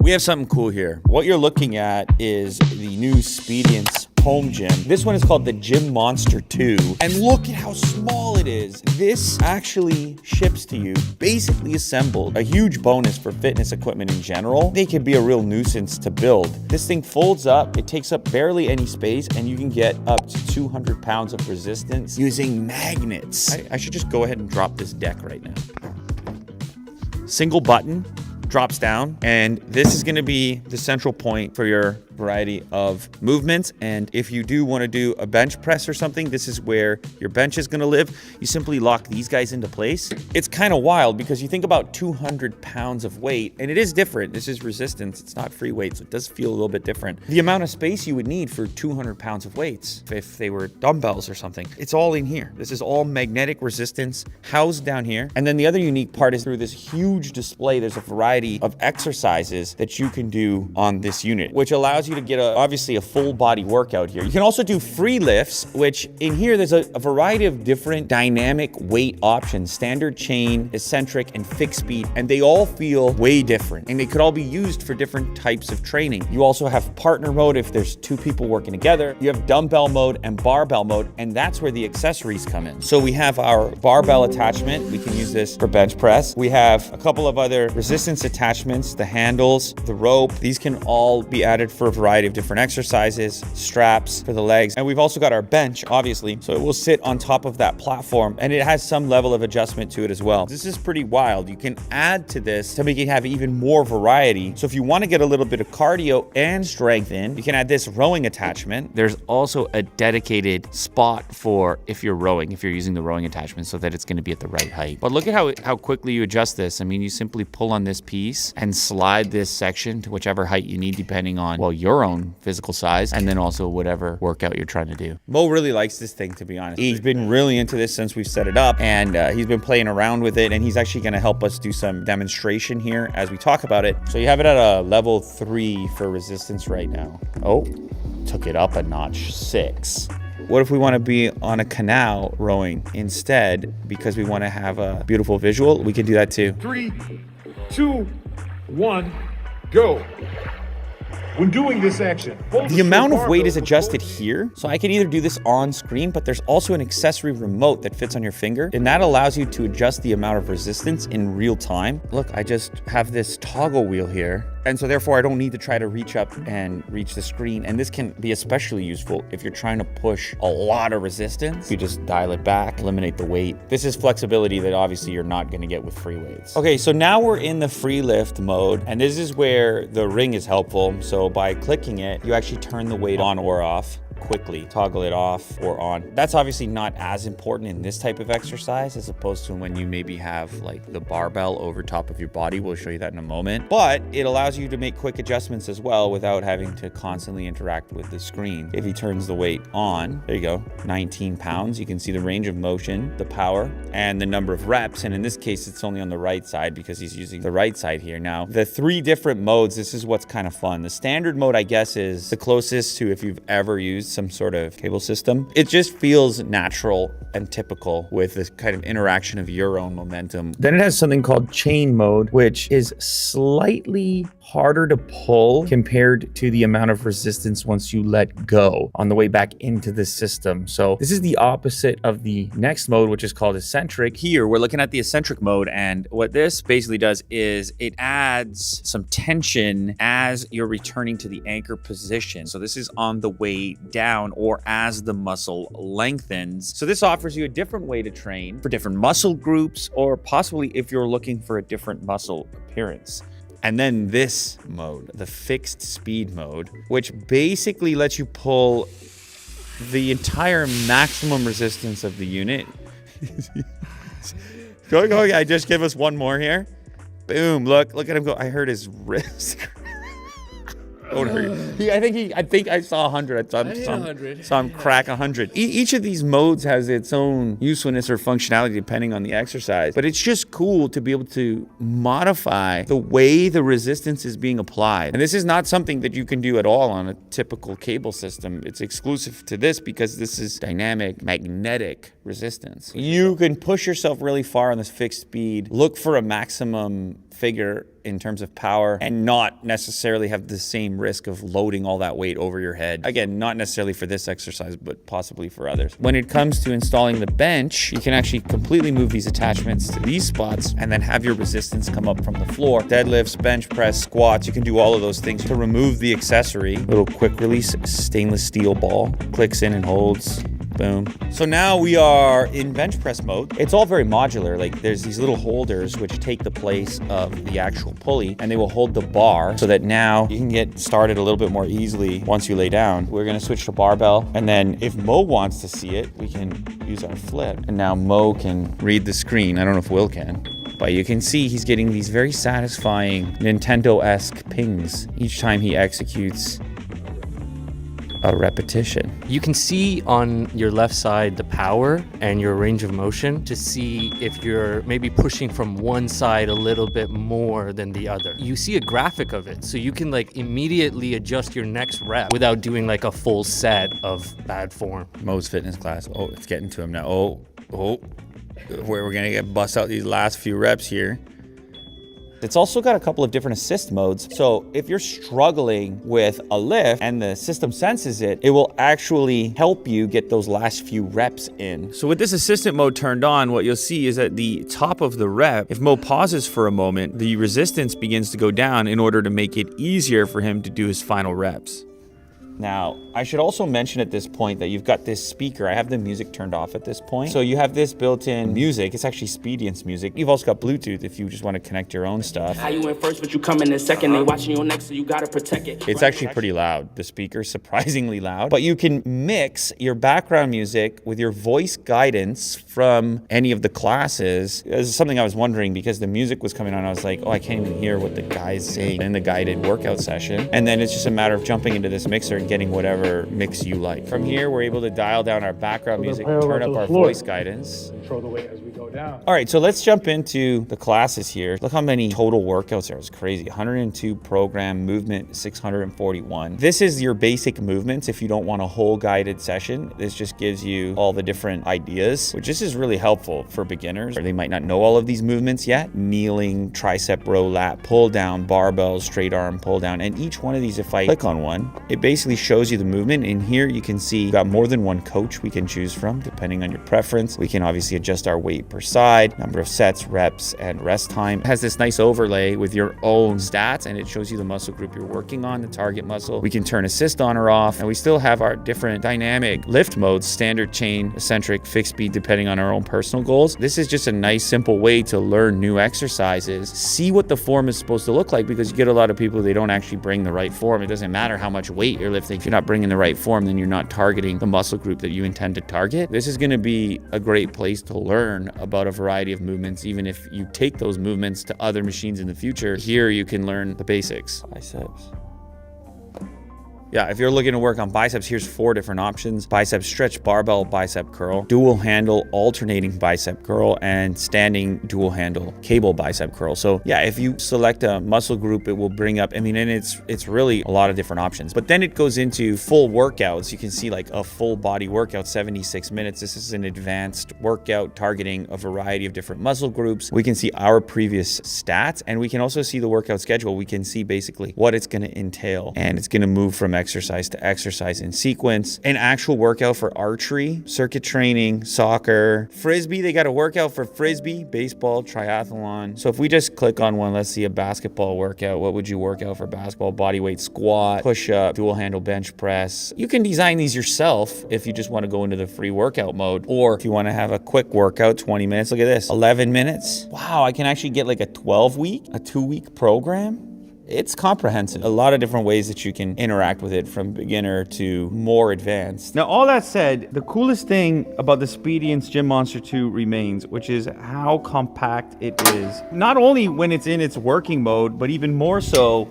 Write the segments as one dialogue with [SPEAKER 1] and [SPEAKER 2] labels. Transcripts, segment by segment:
[SPEAKER 1] We have something cool here. What you're looking at is the new Speediance home gym. This one is called the Gym Monster 2. And look at how small it is. This actually ships to you basically assembled. A huge bonus for fitness equipment in general. They can be a real nuisance to build. This thing folds up, it takes up barely any space, and you can get up to 200 pounds of resistance using magnets. I should just go ahead and drop this deck right now. Single button, drops down, and this is gonna be the central point for your variety of movements. And if you do want to do a bench press or something, this is where your bench is going to live. You simply lock these guys into place. It's kind of wild because you think about 200 pounds of weight, and it is different. This is resistance. It's not free weight, so it does feel a little bit different. The amount of space you would need for 200 pounds of weights, if they were dumbbells or something, it's all in here. This is all magnetic resistance housed down here. And then the other unique part is through this huge display, there's a variety of exercises that you can do on this unit, which allows you to get obviously a full body workout here. You can also do free lifts, which in here there's a variety of different dynamic weight options, standard chain, eccentric, and fixed speed, and they all feel way different, and they could all be used for different types of training. You also have partner mode if there's two people working together. You have dumbbell mode and barbell mode, and that's where the accessories come in. So we have our barbell attachment. We can use this for bench press. We have a couple of other resistance attachments, the handles, the rope. These can all be added for a variety of different exercises, straps for the legs. And we've also got our bench, obviously, so it will sit on top of that platform, and it has some level of adjustment to it as well. This is pretty wild. You can add to this to make it have even more variety. So if you want to get a little bit of cardio and strength in, you can add this rowing attachment. There's also a dedicated spot for if you're rowing, if you're using the rowing attachment, so that it's going to be at the right height. But look at how quickly you adjust this. I mean, you simply pull on this piece and slide this section to whichever height you need, depending on, well, your own physical size, and then also whatever workout you're trying to do. Mo really likes this thing, to be honest. He's been really into this since we've set it up, and he's been playing around with it, and he's actually going to help us do some demonstration here as we talk about it. So you have it at a level 3 for resistance right now. Oh, took it up a notch, 6. What if we want to be on a canal rowing instead because we want to have a beautiful visual? We can do that too.
[SPEAKER 2] 3, 2, 1, go. When doing this action,
[SPEAKER 1] the amount of weight is adjusted here. So I can either do this on screen, but there's also an accessory remote that fits on your finger, and that allows you to adjust the amount of resistance in real time. Look, I just have this toggle wheel here, and so therefore I don't need to try to reach up and reach the screen. And this can be especially useful if you're trying to push a lot of resistance. You just dial it back, eliminate the weight. This is flexibility that obviously you're not going to get with free weights. Okay, so now we're in the free lift mode, and this is where the ring is helpful. So by clicking it, you actually turn the weight on or off quickly, toggle it off or on. That's obviously not as important in this type of exercise as opposed to when you maybe have like the barbell over top of your body. We'll show you that in a moment, but it allows you to make quick adjustments as well without having to constantly interact with the screen. If he turns the weight on, there you go, 19 pounds. You can see the range of motion, the power, and the number of reps. And in this case, it's only on the right side because he's using the right side here. Now, the 3 different modes, this is what's kind of fun. The standard mode, I guess, is the closest to if you've ever used some sort of cable system. It just feels natural and typical with this kind of interaction of your own momentum. Then it has something called chain mode, which is slightly harder to pull compared to the amount of resistance once you let go on the way back into the system. So this is the opposite of the next mode, which is called eccentric. Here, we're looking at the eccentric mode, and what this basically does is it adds some tension as you're returning to the anchor position. So this is on the way down or as the muscle lengthens. So this offers you a different way to train for different muscle groups, or possibly if you're looking for a different muscle appearance. And then this mode, the fixed speed mode, which basically lets you pull the entire maximum resistance of the unit. Go, I just give us one more here. Boom, look at him go. I heard his wrist. I think I saw 100. I saw him crack 100. Each of these modes has its own usefulness or functionality depending on the exercise. But it's just cool to be able to modify the way the resistance is being applied. And this is not something that you can do at all on a typical cable system. It's exclusive to this because this is dynamic magnetic resistance. You can push yourself really far on this fixed speed. Look for a maximum figure in terms of power and not necessarily have the same risk of loading all that weight over your head. Again, not necessarily for this exercise, but possibly for others. When it comes to installing the bench, you can actually completely move these attachments to these spots and then have your resistance come up from the floor. Deadlifts, bench press, squats, you can do all of those things to remove the accessory. Little quick release stainless steel ball, clicks in and holds. Boom. So now we are in bench press mode. It's all very modular. Like there's these little holders which take the place of the actual pulley, and they will hold the bar so that now you can get started a little bit more easily once you lay down. We're gonna switch to barbell, and then if Mo wants to see it, we can use our flip. And now Mo can read the screen. I don't know if Will can. But you can see he's getting these very satisfying Nintendo-esque pings each time he executes a repetition.
[SPEAKER 3] You can see on your left side the power and your range of motion to see if you're maybe pushing from one side a little bit more than the other. You see a graphic of it, so you can like immediately adjust your next rep without doing like a full set of bad form.
[SPEAKER 1] Mo's fitness class. Oh, it's getting to him now. Oh. We're gonna get bust out these last few reps here. It's also got a couple of different assist modes. So if you're struggling with a lift and the system senses it, it will actually help you get those last few reps in. So with this assistant mode turned on, what you'll see is at the top of the rep, if Mo pauses for a moment, the resistance begins to go down in order to make it easier for him to do his final reps. Now, I should also mention at this point that you've got this speaker. I have the music turned off at this point. So you have this built-in music. It's actually Speedience music. You've also got Bluetooth if you just want to connect your own stuff.
[SPEAKER 4] How you went first, but you come in second. They watching you next, so you gotta protect it.
[SPEAKER 1] It's actually pretty loud. The speaker's surprisingly loud. But you can mix your background music with your voice guidance from any of the classes. This is something I was wondering because the music was coming on. I was like, oh, I can't even hear what the guy's saying in the guided workout session. And then it's just a matter of jumping into this mixer and getting whatever mix you like. From here, we're able to dial down our background music, turn up our voice guidance.
[SPEAKER 2] Control the weight as we go down.
[SPEAKER 1] All right, so let's jump into the classes here. Look how many total workouts there. It's crazy. 102 program, movement 641. This is your basic movements if you don't want a whole guided session. This just gives you all the different ideas, which this is really helpful for beginners, or they might not know all of these movements yet. Kneeling, tricep row lat, pull down, barbell, straight arm, pull down. And each one of these, if I click on one, it basically shows you the movement. In here, you can see you've got more than one coach we can choose from, depending on your preference. We can obviously adjust our weight per side, number of sets, reps, and rest time. It has this nice overlay with your own stats, and it shows you the muscle group you're working on, the target muscle. We can turn assist on or off, and we still have our different dynamic lift modes, standard, chain, eccentric, fixed speed, depending on our own personal goals. This is just a nice, simple way to learn new exercises, see what the form is supposed to look like, because you get a lot of people, they don't actually bring the right form. It doesn't matter how much weight you're lifting. If you're not bringing the right form, then you're not targeting the muscle group that you intend to target. This is going to be a great place to learn about a variety of movements, even if you take those movements to other machines in the future. Here you can learn the basics. Biceps. Yeah, if you're looking to work on biceps, here's 4 different options. Bicep stretch, barbell, bicep curl, dual handle, alternating bicep curl, and standing dual handle, cable bicep curl. So yeah, if you select a muscle group, it will bring up, and it's really a lot of different options. But then it goes into full workouts. You can see like a full body workout, 76 minutes. This is an advanced workout targeting a variety of different muscle groups. We can see our previous stats, and we can also see the workout schedule. We can see basically what it's going to entail, and it's going to move from exercise to exercise in sequence. An actual workout for archery, circuit training, soccer, frisbee. They got a workout for frisbee, baseball, triathlon. So if we just click on one, let's see a basketball workout. What would you work out for basketball? Body weight squat, push up, dual handle bench press. You can design these yourself if you just want to go into the free workout mode, or if you want to have a quick workout, 20 minutes. Look at this, 11 minutes. Wow, I can actually get like a 12-week, a 2-week program. It's comprehensive. A lot of different ways that you can interact with it, from beginner to more advanced. Now, all that said, the coolest thing about the Speedience Gym Monster 2 remains, which is how compact it is. Not only when it's in its working mode, but even more so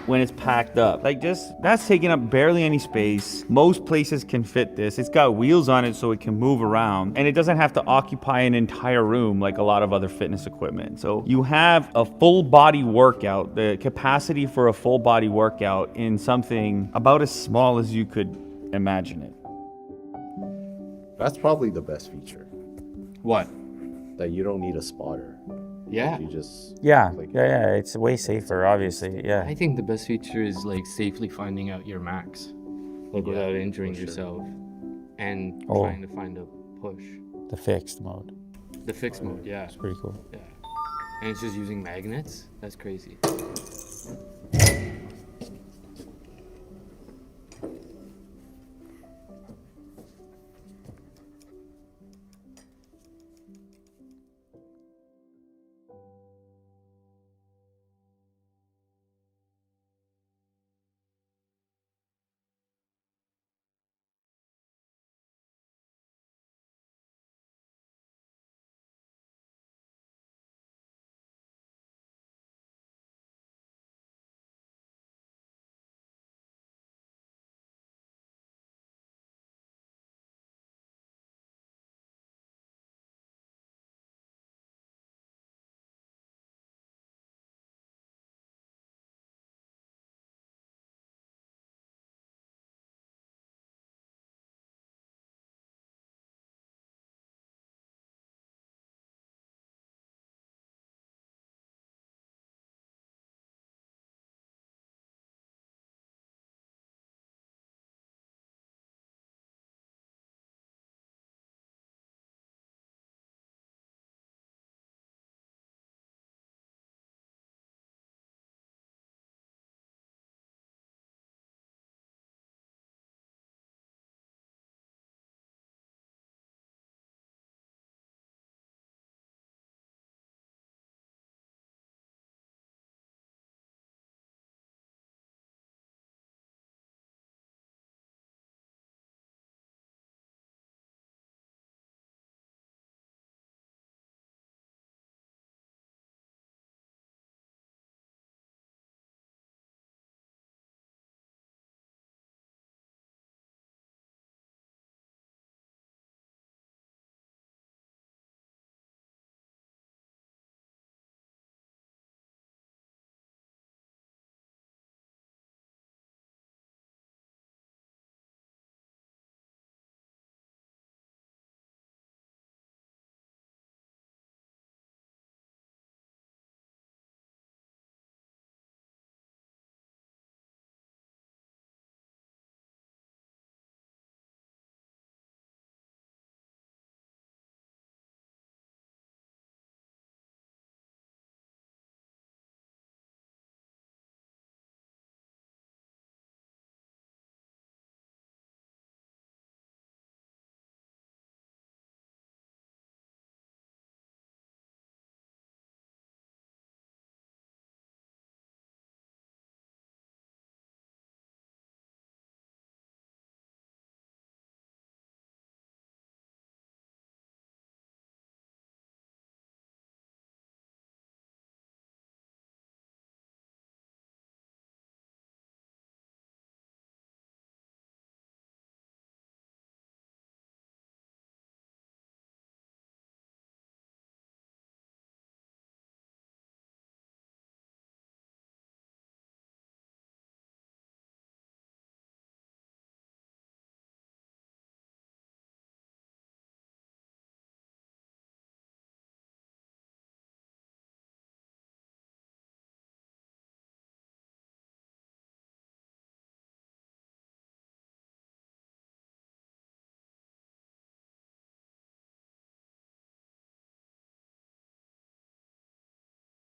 [SPEAKER 1] when it's packed up. Like that's taking up barely any space. Most places can fit this. It's got wheels on it so it can move around, and it doesn't have to occupy an entire room like a lot of other fitness equipment. So you have a full body workout, the capacity for a full body workout in something about as small as you could imagine it.
[SPEAKER 5] That's probably the best feature,
[SPEAKER 1] What?
[SPEAKER 5] that you don't need a spotter.
[SPEAKER 3] Yeah.
[SPEAKER 5] You just
[SPEAKER 1] Yeah,
[SPEAKER 5] click it.
[SPEAKER 1] yeah, it's way safer, obviously. Yeah.
[SPEAKER 3] I think the best feature is like safely finding out your max, like without injuring
[SPEAKER 5] for sure.
[SPEAKER 3] yourself, and
[SPEAKER 1] Oh.
[SPEAKER 3] trying to find a push.
[SPEAKER 1] The fixed mode.
[SPEAKER 3] The fixed mode, yeah,
[SPEAKER 1] It's pretty cool.
[SPEAKER 3] yeah. And it's just using magnets. That's crazy.